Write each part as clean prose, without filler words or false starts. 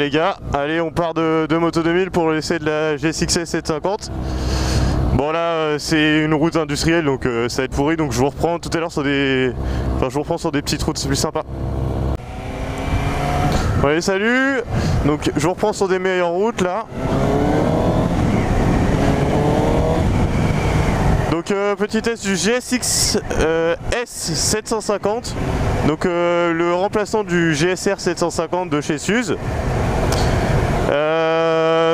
les gars, allez on part de Moto 2000 pour l'essai de la GSX-S 750. Bon là c'est une route industrielle donc ça va être pourri, donc je vous reprends tout à l'heure sur des... Enfin je vous reprends sur des petites routes, c'est plus sympa. Allez salut. Donc je vous reprends sur des meilleures routes là. Donc petit test du GSX S 750. Donc le remplaçant du GSR 750 de chez Suze.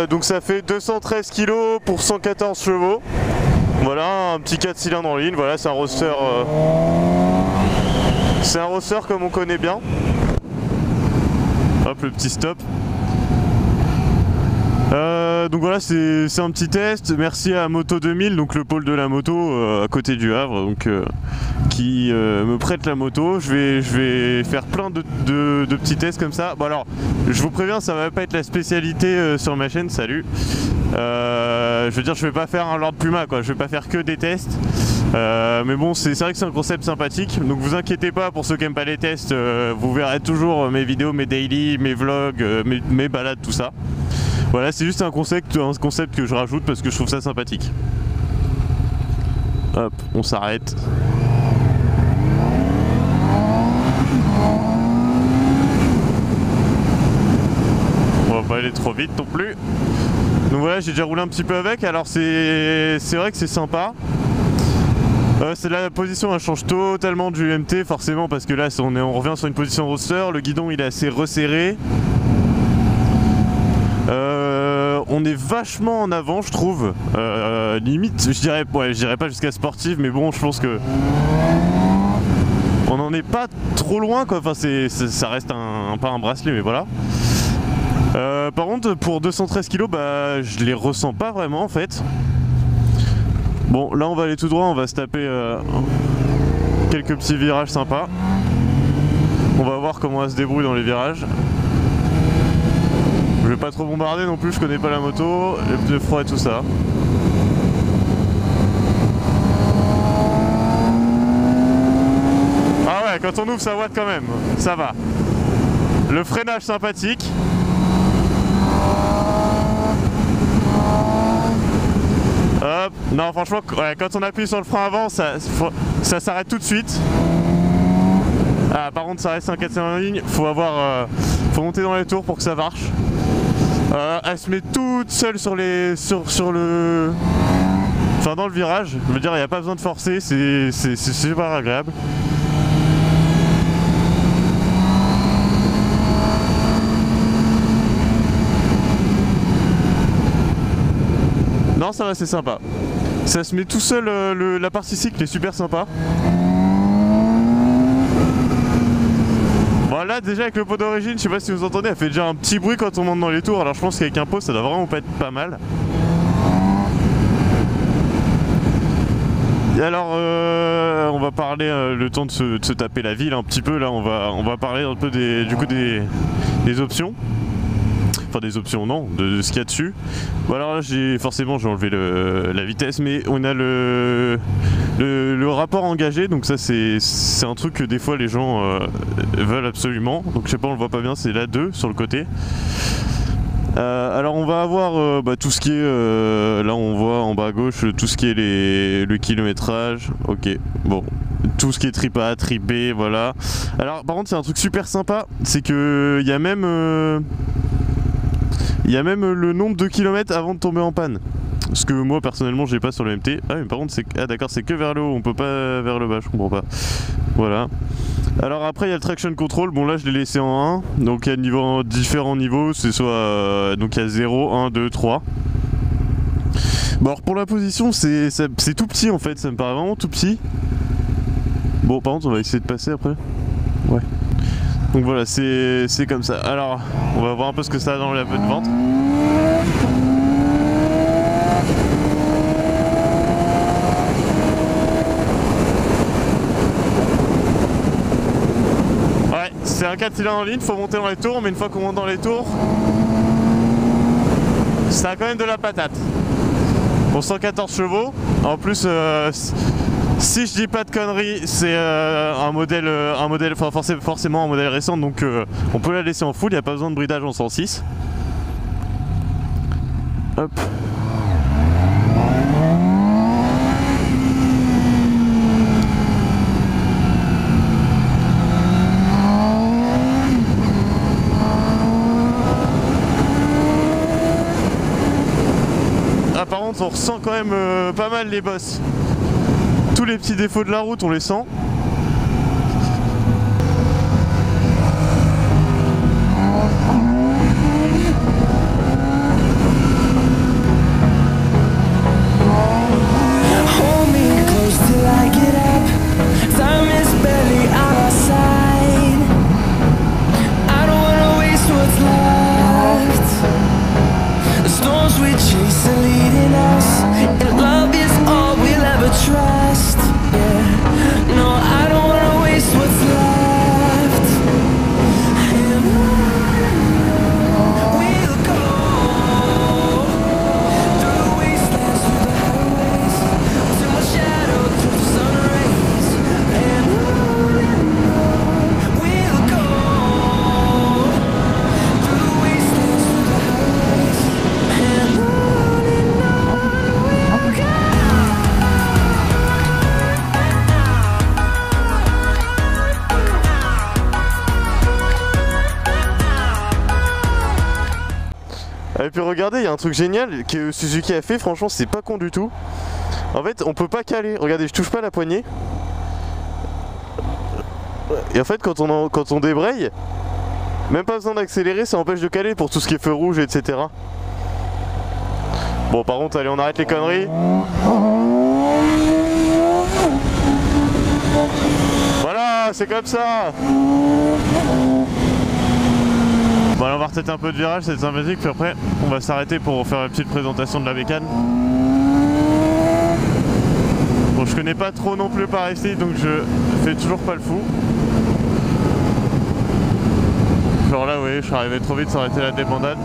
Donc ça fait 213 kg pour 114 chevaux. Voilà, un petit 4 cylindres en ligne. Voilà, c'est un roadster. C'est un roadster comme on connaît bien. Hop, le petit stop. Donc voilà, c'est un petit test. Merci à Moto 2000, donc le pôle de la moto à côté du Havre, donc qui me prête la moto. Je vais faire plein de petits tests comme ça. Bon alors, je vous préviens, ça va pas être la spécialité sur ma chaîne. Salut. Je veux dire, je vais pas faire un Lord Puma, quoi. Je vais pas faire que des tests. Mais bon, c'est vrai que c'est un concept sympathique. Donc vous inquiétez pas pour ceux qui aiment pas les tests. Vous verrez toujours mes vidéos, mes daily, mes vlogs, mes balades, tout ça. Voilà, c'est juste un concept que je rajoute parce que je trouve ça sympathique. Hop, on s'arrête. On va pas aller trop vite non plus. Donc voilà, j'ai déjà roulé un petit peu avec. Alors c'est vrai que c'est sympa. C'est la position, elle change totalement du MT forcément parce que là on revient sur une position roadster. Le guidon il est assez resserré. On est vachement en avant, je trouve. Limite, je dirais pas jusqu'à sportive, mais bon, je pense que on n'en est pas trop loin, quoi. Enfin, ça reste pas un bracelet, mais voilà. Par contre, pour 213 kg, bah, je les ressens pas vraiment, en fait. Bon, là, on va aller tout droit, on va se taper quelques petits virages sympas. On va voir comment elle se débrouille dans les virages. Je vais pas trop bombarder non plus, je connais pas la moto, les pneus froids et tout ça. Ah ouais, quand on ouvre ça watt quand même, ça va. Le freinage sympathique. Hop, non franchement, ouais, quand on appuie sur le frein avant, ça s'arrête tout de suite. Ah par contre ça reste un 4 cylindres en ligne, faut monter dans les tours pour que ça marche. Elle se met toute seule sur le... Enfin dans le virage, je veux dire il n'y a pas besoin de forcer, c'est super agréable. Non ça va, c'est sympa. Ça se met tout seul, la partie cycle est super sympa. Bon là déjà avec le pot d'origine, je sais pas si vous entendez, elle fait déjà un petit bruit quand on monte dans les tours, alors je pense qu'avec un pot ça doit vraiment pas être pas mal. Et alors on va parler le temps de se taper la ville un petit peu, là on va parler un peu des options. Enfin des options non, de ce qu'il y a dessus. Bon alors là forcément j'ai enlevé la vitesse, mais on a le rapport engagé, donc ça c'est un truc que des fois les gens veulent absolument. Donc je sais pas, on le voit pas bien, c'est la 2 sur le côté. Alors on va avoir tout ce qui est là on voit en bas à gauche tout ce qui est le kilométrage. Ok, bon, tout ce qui est trip A, trip B, voilà. Alors par contre c'est un truc super sympa, c'est que il y a même le nombre de kilomètres avant de tomber en panne. Ce que moi personnellement j'ai pas sur le MT. Ah mais par contre c'est... Ah d'accord, c'est que vers le haut, on peut pas vers le bas, je comprends pas. Voilà. Alors après il y a le traction control, bon là je l'ai laissé en 1. Donc il y a différents niveaux, c'est soit... donc il y a 0, 1, 2, 3. Bon alors pour la position c'est tout petit en fait, ça me paraît vraiment tout petit. Bon par contre on va essayer de passer après. Ouais. Donc voilà, c'est comme ça. Alors, on va voir un peu ce que ça a dans la peau de ventre. Ouais, c'est un 4 cylindres en ligne, faut monter dans les tours, mais une fois qu'on monte dans les tours, ça a quand même de la patate. Pour 114 chevaux, en plus Si je dis pas de conneries, c'est un modèle, enfin forcément un modèle récent, donc on peut la laisser en full, il n'y a pas besoin de bridage en 106. Hop. Ah, par contre on ressent quand même pas mal les bosses. Tous les petits défauts de la route on les sent. Et puis regardez, il y a un truc génial que Suzuki a fait, franchement c'est pas con du tout. En fait on peut pas caler, regardez je touche pas la poignée. Et en fait quand on débraye, même pas besoin d'accélérer, ça empêche de caler pour tout ce qui est feu rouge etc. Bon par contre allez on arrête les conneries. Voilà c'est comme ça. Bon alors on va retêter un peu de virage, c'est sympathique, puis après on va s'arrêter pour faire une petite présentation de la bécane. Bon je connais pas trop non plus par ici donc je fais toujours pas le fou. Genre là oui je suis arrivé trop vite, ça aurait été la débandade.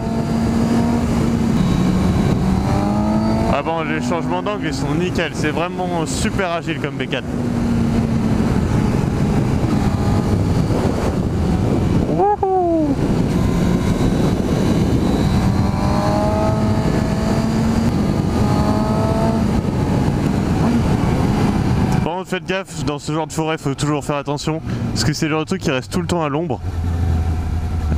Ah bon les changements d'angle ils sont nickel, c'est vraiment super agile comme bécane. Wouhou! Faites gaffe, dans ce genre de forêt, faut toujours faire attention parce que c'est le genre de truc qui reste tout le temps à l'ombre.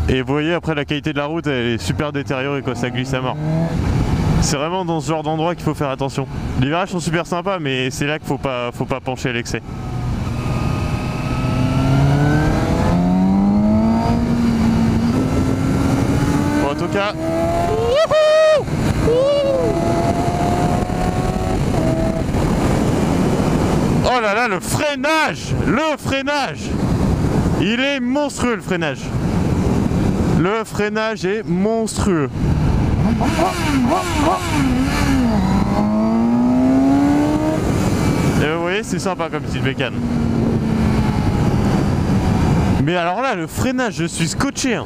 Et vous voyez, après la qualité de la route elle est super détériorée quoi, ça glisse à mort. C'est vraiment dans ce genre d'endroit qu'il faut faire attention. Les virages sont super sympas, mais c'est là qu'il faut pas pencher à l'excès. Bon, en tout cas. Oh là là, le freinage! Le freinage! Il est monstrueux le freinage. Le freinage est monstrueux. Et vous voyez, c'est sympa comme petite bécane. Mais alors là, le freinage, je suis scotché. Hein.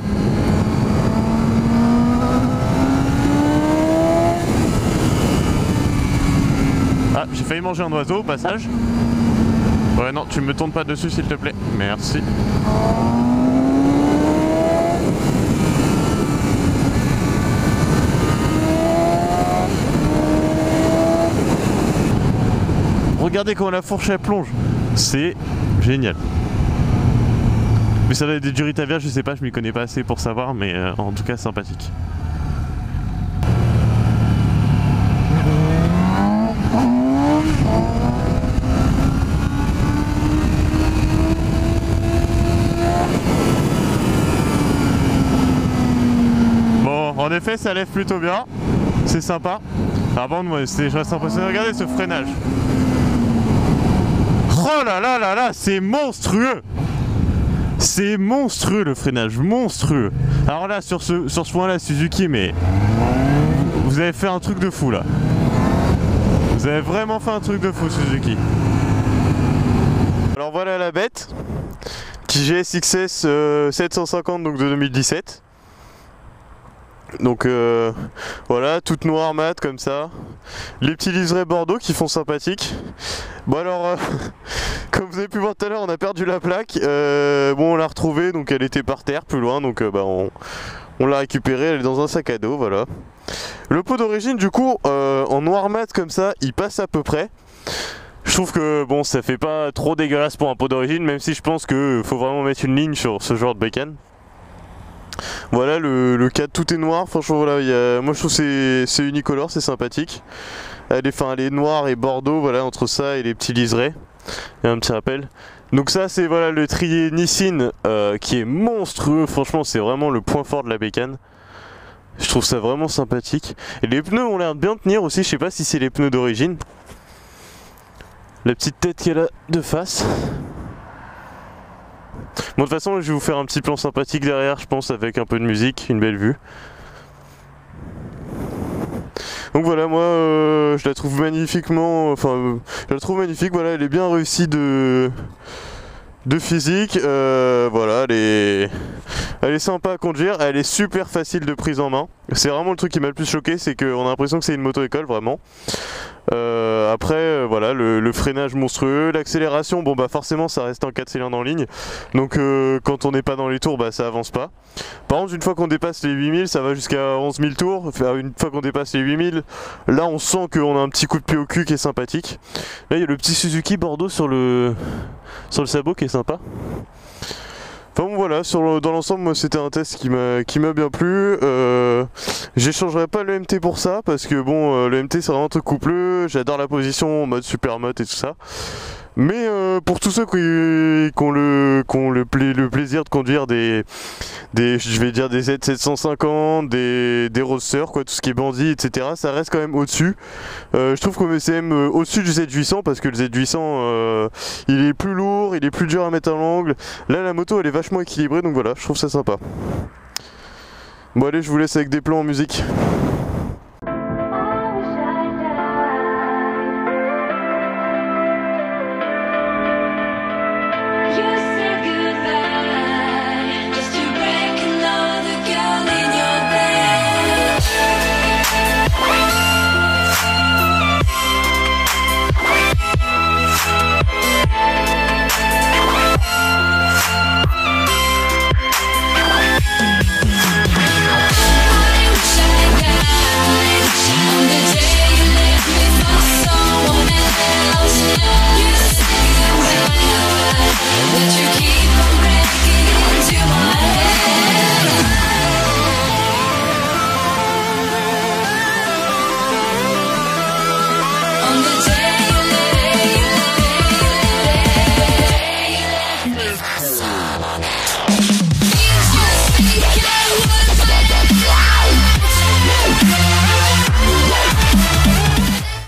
Ah, j'ai failli manger un oiseau au passage. Ouais non, tu me tournes pas dessus s'il te plaît. Merci. Regardez comment la fourche elle plonge. C'est génial. Mais ça doit être des Duritavias, je sais pas, je m'y connais pas assez pour savoir, mais en tout cas sympathique. En effet, ça lève plutôt bien, c'est sympa. Ah bon, moi, je reste impressionné. Regardez ce freinage. Oh là là là là, c'est monstrueux. C'est monstrueux le freinage, monstrueux. Alors là, sur ce point-là, Suzuki, mais vous avez fait un truc de fou là. Vous avez vraiment fait un truc de fou, Suzuki. Alors voilà la bête. TGS XS 750 donc de 2017. Donc voilà, toute noire mat comme ça. Les petits liserés Bordeaux qui font sympathique. Bon alors, comme vous avez pu voir tout à l'heure, on a perdu la plaque. Bon, on l'a retrouvée, donc elle était par terre plus loin, donc on l'a récupérée, elle est dans un sac à dos, voilà. Le pot d'origine, du coup, en noir mat comme ça, il passe à peu près. Je trouve que bon, ça fait pas trop dégueulasse pour un pot d'origine, même si je pense qu'il faut vraiment mettre une ligne sur ce genre de bécane. Voilà, le cadre tout est noir, franchement voilà, moi je trouve que c'est unicolore, c'est sympathique. Elle est noire et bordeaux, voilà, entre ça et les petits liserés. Il y a un petit rappel. Donc ça c'est voilà le trier Nissin qui est monstrueux, franchement c'est vraiment le point fort de la bécane. Je trouve ça vraiment sympathique. Et les pneus ont l'air de bien tenir aussi, je sais pas si c'est les pneus d'origine. La petite tête qu'elle a de face. Bon, de toute façon, je vais vous faire un petit plan sympathique derrière, je pense, avec un peu de musique, une belle vue. Donc voilà, moi, je la trouve magnifiquement, je la trouve magnifique. Voilà, elle est bien réussie de physique. Voilà, elle est sympa à conduire, elle est super facile de prise en main. C'est vraiment le truc qui m'a le plus choqué, c'est qu'on a l'impression que c'est une moto-école, vraiment. Après voilà le freinage monstrueux, l'accélération, bon bah forcément ça reste en 4 cylindres en ligne, donc quand on n'est pas dans les tours bah ça avance pas. Par contre une fois qu'on dépasse les 8000 ça va jusqu'à 11 000 tours, enfin, une fois qu'on dépasse les 8000 là on sent qu'on a un petit coup de pied au cul qui est sympathique. Là il y a le petit Suzuki Bordeaux sur le sabot qui est sympa. Enfin bon voilà, dans l'ensemble moi c'était un test qui m'a bien plu. J'échangerai pas le MT pour ça parce que bon le MT c'est vraiment un truc coupleux, j'adore la position en mode super mode et tout ça. Mais pour tous ceux qui ont le plaisir de conduire des je vais dire des Z750, des Roadster, quoi, tout ce qui est bandit, etc. Ça reste quand même au-dessus. Je trouve qu'on est même au-dessus du Z800 parce que le Z800 il est plus lourd, il est plus dur à mettre à l'angle. Là la moto elle est vachement équilibrée donc voilà, je trouve ça sympa. Bon allez, je vous laisse avec des plans en musique.